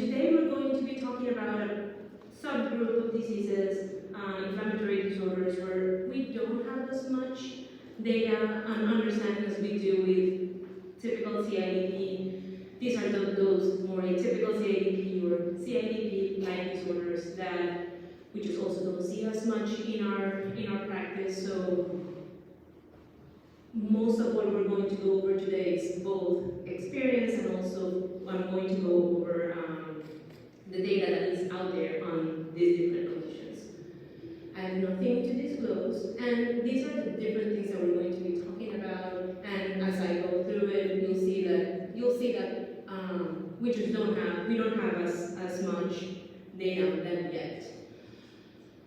today we're going to be talking about a subgroup of diseases, inflammatory disorders, where we don't have as much data and understanding as we do with typical CIDP. These are those more atypical CIDP or CIDP-like disorders that we just also don't see as much in our practice. So most of what we're going to go over today is both experience and also I'm going to go over the data that is out there on these different conditions. I have nothing to disclose, and these are the different things that we're going to be talking about. And as I go through it, you'll see that we don't have as much data on them yet.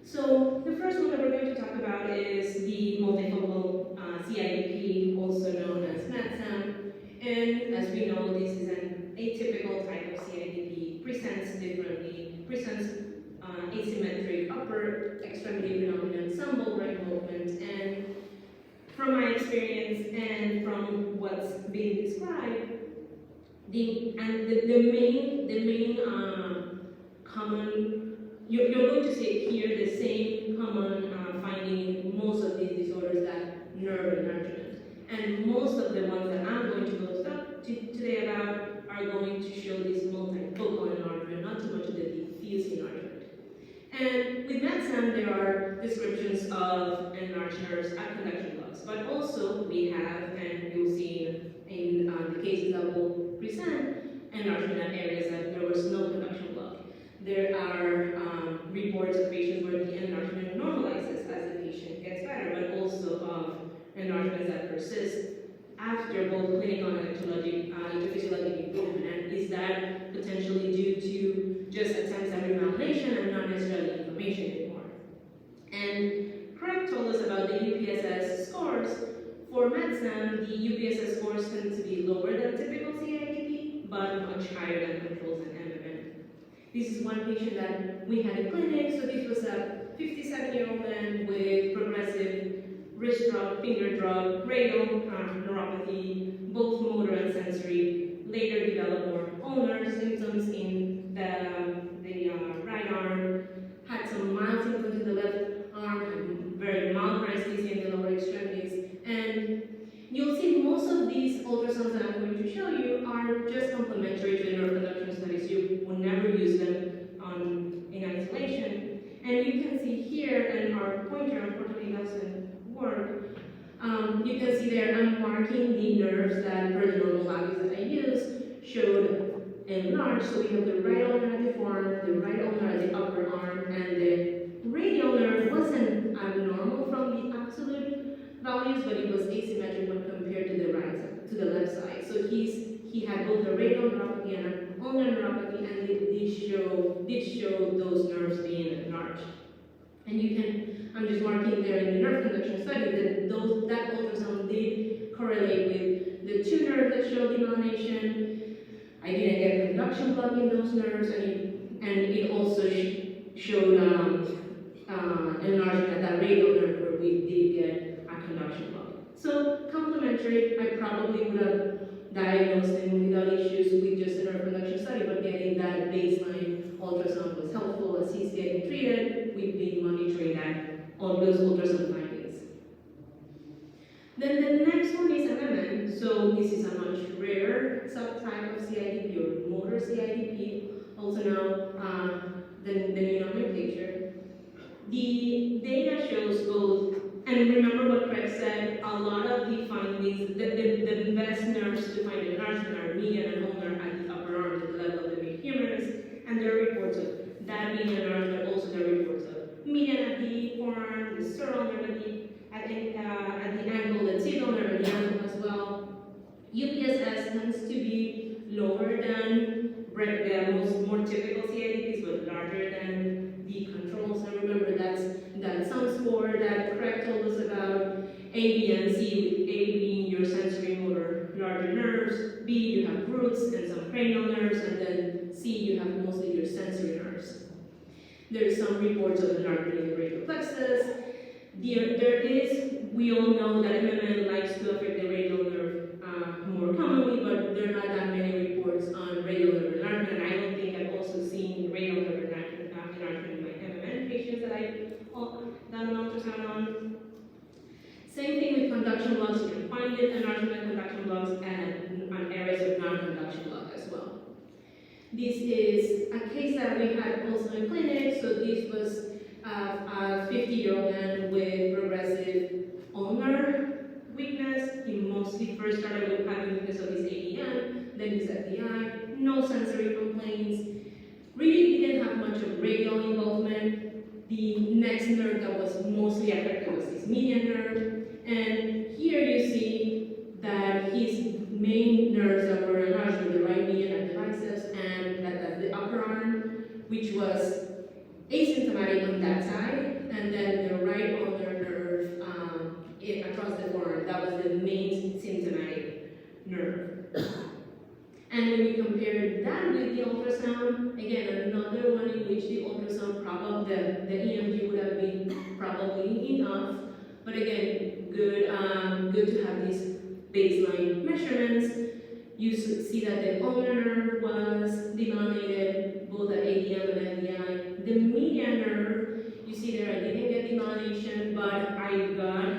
So the first one that we're going to talk about is the multifocal CIDP, also known as MATSAM. And as we know, this is an atypical type of CIDP, presents differently, presents asymmetric upper extremity phenomenon, some bulbar involvement, and from my experience and from what's being described, the main common, you're going to see here the same common finding in most of these disorders, that nerve enlargement. And most of the ones that I'm going to go talk today about are going to show this multifocal enlargement, not too much of the diffuse enlargement. And with MATSAM, there are descriptions of enlarged nerves at conduction blocks, but also we have, and you'll see in the cases that will present, enlargement at areas that there was no conduction block. There are reports of patients where the enlargement normalizes as the patient gets better, but also of enlargements that persist after both clinical and electrophysiologic improvement. And is that potentially due to just attempts at remyelination and not necessarily inflammation anymore? And Craig told us about the UPSS scores. For MATSAM, the UPSS scores tend to be lower than typical CIDP, but much higher than controls and MMN. This is one patient that we had in clinic. So this was a 57-year-old man with progressive wrist drop, finger drop, radial neuropathy, both motor and sensory. Later developed more ulnar symptoms in the right arm, had some mild symptoms in the left arm, and very mild paresthesia in the lower extremities. And you'll see most of these ultrasounds that I'm going to show you are just complementary to the nerve conduction studies. You will never use them in isolation. And you can see here, and our pointer unfortunately doesn't work. You can see there I'm marking the nerves that per the normal values that I used showed enlarged. So we have the right ulnar at the forearm, the right ulnar at the upper arm, and the radial nerve wasn't abnormal from the absolute values, but it was asymmetric when compared to the left side. So he had both a radial neuropathy and an ulnar neuropathy, and it did show those nerves being enlarged. And you can, I'm just marking there in the nerve conduction study that that ultrasound did correlate with the two nerves that showed demyelination. I didn't get conduction block in those nerves, and it also showed enlargement at that radial nerve where we did get a conduction block. So complementary, I probably would have diagnosed him without issues with just a nerve conduction study, but getting that baseline ultrasound was helpful. As he's getting treated, we've been monitoring all those ultrasound findings. Then the next one is MMN. So this is a much rarer subtype of CIDP or motor CIDP, also now the new nomenclature. The data shows both, and remember what Craig said, a lot of the findings, the best nerves to find enlargement are median and ulnar at the upper arm at the level of the mid-humerus, and there are reports of that median enlargement, but also there are reports of median at the forearm, the sterile nerve at the ankle, the tibial nerve at the ankle as well. UPSS tends to be lower than the more typical CIDPs, but larger than the controls. And remember that sum score that Craig told us about, A, B, and C, with A being your sensory motor larger nerves, B you have roots and some cranial nerves, and then C you have mostly your sensory nerves. There is some reports of enlargement in the radial plexus. We all know that MMN likes to affect the radial nerve more commonly, but there are not that many reports on radial nerve enlargement, and I don't think I've also conduction blocks, you can find it enlargement and conduction blocks, and on areas of non-conduction block as well. This is a case that we had also in clinic. So this was a 50-year-old man with progressive ulnar weakness. He mostly first started with having weakness of his ADM, then his FDI, no sensory complaints. Really didn't have much of radial involvement. The next nerve that was mostly affected was his median nerve. And here you see that his main nerves that were enlarged were the right median and the biceps, and that the upper arm, which was asymptomatic on that side, and then the right ulnar nerve across the forearm, that was the main symptomatic nerve. And when we compared that with the ultrasound, again, another one in which the ultrasound probably, the EMG would have been probably enough, but again, good to have these baseline measurements. You see that the ulnar nerve was demyelinated, both at ADM and FDI. The median nerve, you see there, I didn't get demyelination, but I got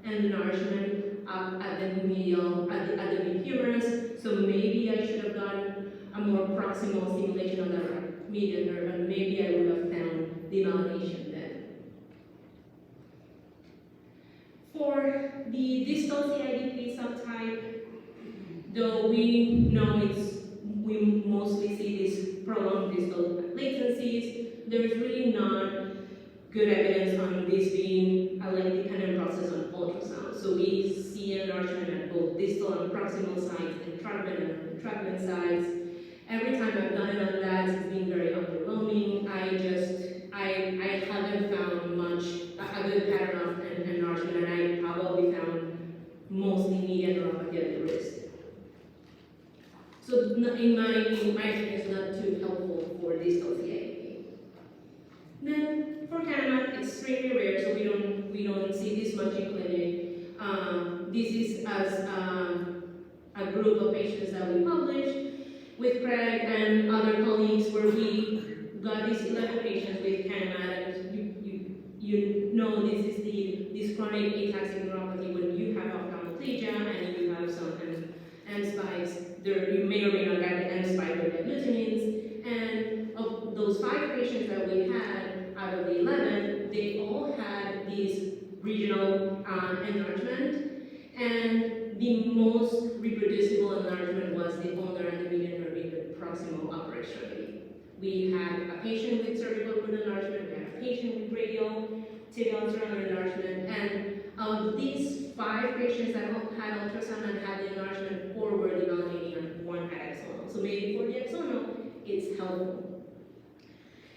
enlargement up at the medial, at the mid-humerus. So maybe I should have done a more proximal stimulation on the right median nerve, and maybe I would have found demyelination then. For the distal CIDP subtype, though we know we mostly see these prolonged distal latencies, there's really not good evidence on this being a length-dependent process on ultrasound. So we see enlargement at both distal and proximal sites, entrapment and retractment sites. Every time I've done it on that, it's been very underwhelming. I haven't found a good pattern of enlargement, and I probably found mostly median neuropathy at the wrist. So in my experience, not too helpful for distal CIDP. Then for Kahneman, extremely rare, so we don't see this much in clinic. This is as a group of patients that we published with Craig and other colleagues, where we got these 11 patients with Kahneman. You know this is this chronic ataxic neuropathy when you have ophthalmoplegia and you have some M spikes. You may or may not get the M spike or the glutamines. And of those 5 patients that we had out of the 11, they all had this regional enlargement. And the most reproducible enlargement was the ulnar and the median nerve in the proximal upper extremity. We had a patient with cervical root enlargement, we had a patient with radial tibial surrounding enlargement, and of these 5 patients that had ultrasound and had the enlargement, 4 were demyelinating and 1 had axonal. So maybe for the axonal, it's helpful.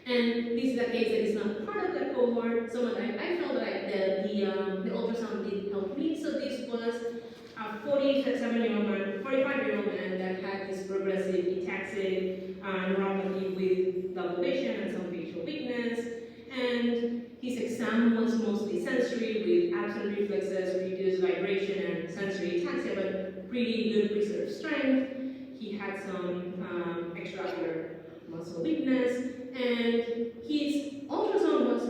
And this is a case that is not part of the cohort. So I felt like the ultrasound did help me. So this was a 45-year-old man that had this progressive ataxic neuropathy with double vision and some facial weakness. And his exam was mostly sensory with absent reflexes, reduced vibration, and sensory ataxia, but pretty good preserved strength. He had some extraocular muscle weakness, and his ultrasound was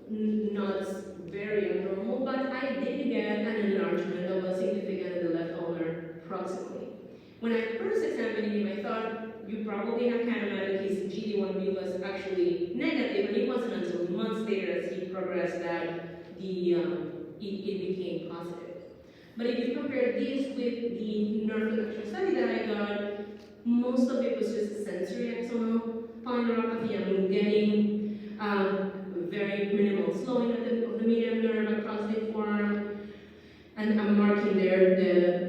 not very abnormal, but I did get an enlargement that was significant in the left ulnar proximally. When I first examined him, I thought, you probably have Kahneman. His GD1B was actually negative, and it wasn't until months later as he progressed that it became positive. But if you compare this with the nerve conduction study that I got, most of it was just sensory axonal polyneuropathy. I'm getting very minimal slowing of the median nerve across the forearm, and I'm marking there the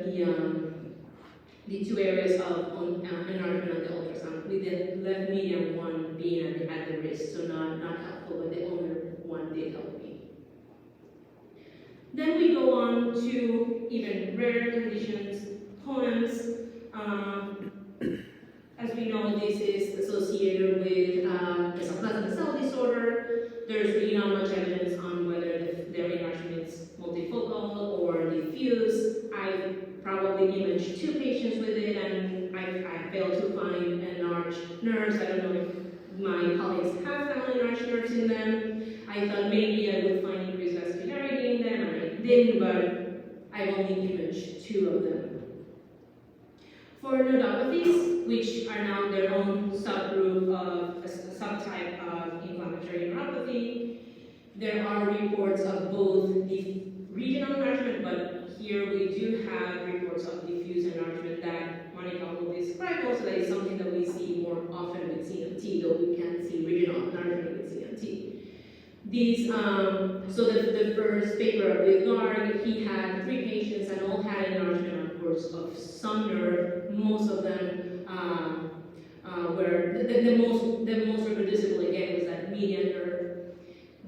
2 areas of enlargement on the ultrasound, with the left median one being at the wrist, so not helpful, but the ulnar one did help me. Then we go on to even rarer conditions, POEMS. As we know, this is associated with plasma cell disorder. There's really not much evidence on whether their enlargement is multifocal or diffuse. I probably imaged 2 patients with it, and I failed to find enlarged nerves. I don't know if my colleagues have found enlarged nerves in them. I thought maybe I would find increased vascularity in them, and I didn't, but I've only imaged 2 of them. For neuropathies, which are now their own subgroup of a subtype of inflammatory neuropathy, there are reports of both the regional enlargement, but here we do have reports of diffuse enlargement that Monica will describe. Also, that is something that we see more often with CMT, though we can't see regional enlargement with CMT. These, so the first paper with Garg, he had 3 patients and all had enlargement, of course, of some nerve. Most of them were, the most reproducible again was that median nerve.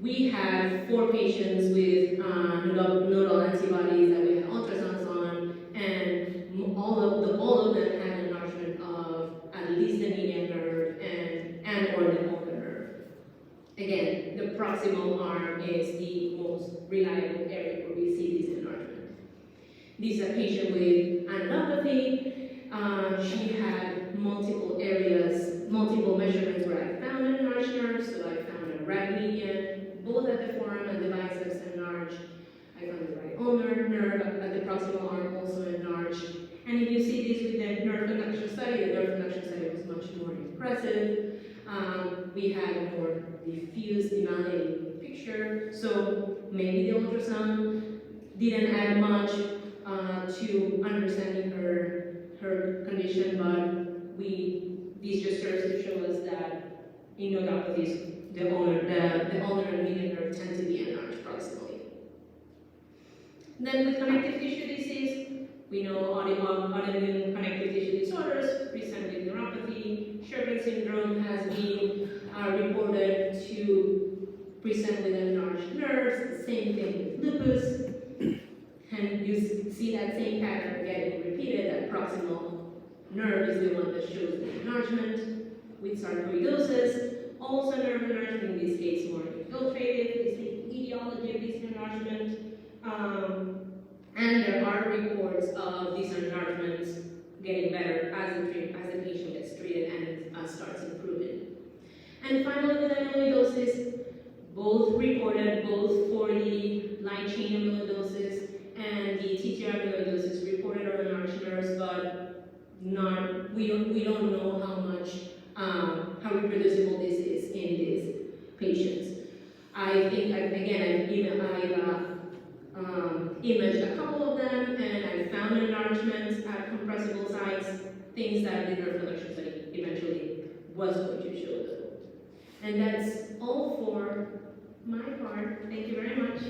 We had 4 patients with nodal antibodies that we had ultrasounds on, and all of them had enlargement of at least the median nerve and or the ulnar nerve. Again, the proximal arm is the most reliable area where we see this enlargement. This is a patient with anodopathy. She had multiple areas, multiple measurements where I found an enlarged nerve. So I found a right median, both at the forearm and the biceps enlarged. I found the right ulnar nerve at the proximal arm also enlarged. And if you see this with the nerve conduction study, the nerve conduction study was much more impressive. We had a more diffuse emanating picture, so maybe the ultrasound didn't add much to understanding her condition, but these just serves to show us that in neuropathies, the ulnar and median nerve tend to be enlarged proximally. Then with connective tissue disease, we know autoimmune connective tissue disorders present with neuropathy. Sjögren's syndrome has been reported to present with enlarged nerves. Same thing with lupus. And you see that same pattern getting repeated, that proximal nerve is the one that shows the enlargement. With sarcoidosis, also nerve enlargement, in this case more infiltrative, is the etiology of this enlargement. And there are reports of these enlargements getting better as the patient gets treated and starts improving. And finally, with amyloidosis, both reported, both for the light chain amyloidosis and the TTR amyloidosis reported on enlarged nerves, but we don't know how much how reproducible this is in these patients. I think I've imaged a couple of them, and I found enlargements at compressible sites, things that the nerve conduction study eventually was going to show them. And that's all for my part. Thank you very much.